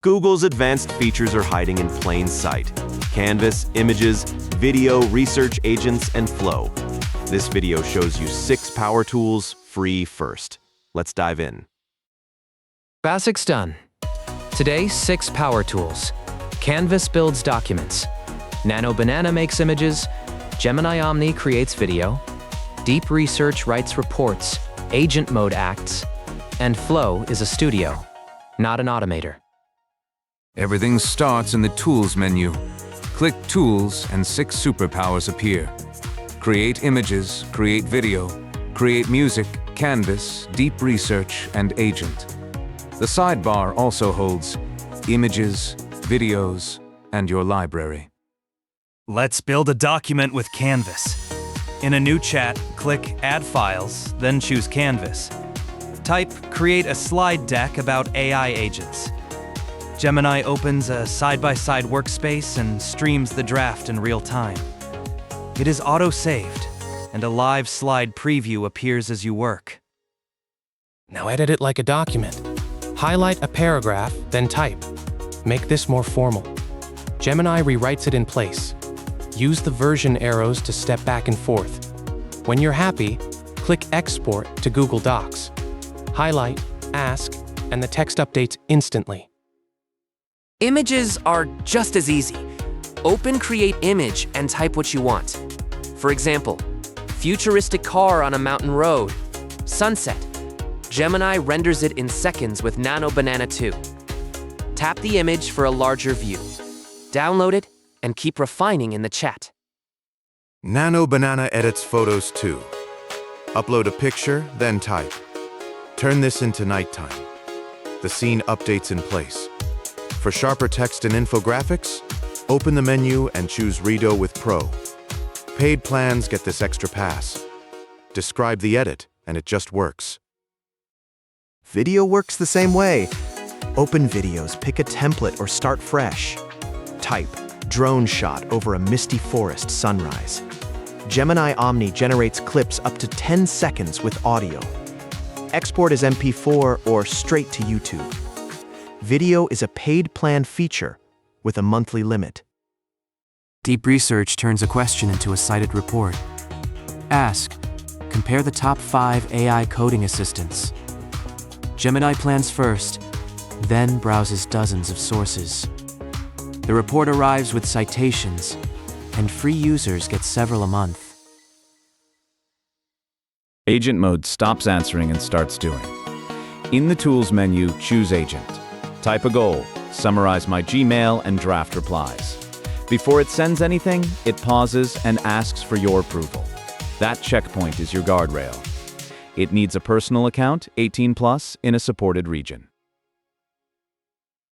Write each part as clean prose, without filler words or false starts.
Google's advanced features are hiding in plain sight. Canvas, images, video, research agents, and Flow. This video shows you 6 power tools, free first. Let's dive in. Basics done. Today, 6 power tools. Canvas builds documents. Nano Banana makes images. Gemini Omni creates video. Deep Research writes reports. Agent mode acts. And Flow is a studio, not an automator. Everything starts in the Tools menu. Click Tools and 6 superpowers appear. Create images, create video, create music, Canvas, Deep Research, and Agent. The sidebar also holds images, videos, and your library. Let's build a document with Canvas. In a new chat, click Add Files, then choose Canvas. Type Create a slide deck about AI agents. Gemini opens a side-by-side workspace and streams the draft in real time. It is auto-saved, and a live slide preview appears as you work. Now edit it like a document. Highlight a paragraph, then type. Make this more formal. Gemini rewrites it in place. Use the version arrows to step back and forth. When you're happy, click Export to Google Docs. Highlight, Ask, and the text updates instantly. Images are just as easy. Open Create Image and type what you want. For example, futuristic car on a mountain road, sunset. Gemini renders it in seconds with Nano Banana 2. Tap the image for a larger view. Download it and keep refining in the chat. Nano Banana edits photos too. Upload a picture, then type. Turn this into nighttime. The scene updates in place. For sharper text and infographics, open the menu and choose Redo with Pro. Paid plans get this extra pass. Describe the edit, and it just works. Video works the same way. Open videos, pick a template, or start fresh. Type drone shot over a misty forest sunrise. Gemini Omni generates clips up to 10 seconds with audio. Export as MP4 or straight to YouTube. Video is a paid plan feature with a monthly limit. Deep Research turns a question into a cited report. Ask, compare the top 5 AI coding assistants. Gemini plans first, then browses dozens of sources. The report arrives with citations, and free users get several a month. Agent mode stops answering and starts doing. In the Tools menu, choose Agent. Type a goal, summarize my Gmail, and draft replies. Before it sends anything, it pauses and asks for your approval. That checkpoint is your guardrail. It needs a personal account, 18+, in a supported region.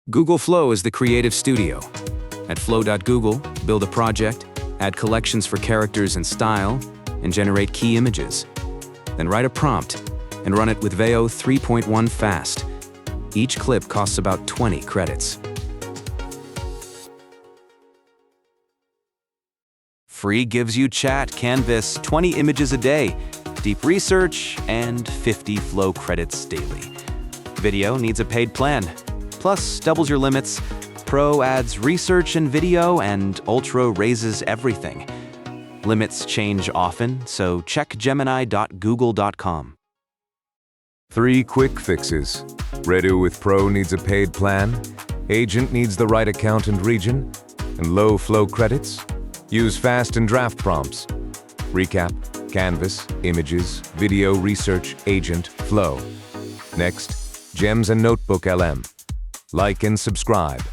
Google Flow is the creative studio. At flow.google, build a project, add collections for characters and style, and generate key images. Then write a prompt and run it with Veo 3.1 fast. Each clip costs about 20 credits. Free gives you chat, Canvas, 20 images a day, Deep Research, and 50 Flow credits daily. Video needs a paid plan, plus doubles your limits. Pro adds research and video, and Ultra raises everything. Limits change often, so check gemini.google.com. 3 quick fixes. Redo with Pro needs a paid plan. Agent needs the right account and region. And low flow credits. Use fast and draft prompts. Recap, Canvas, images, video, research, agent, flow. Next, Gems and Notebook LM. Like and subscribe.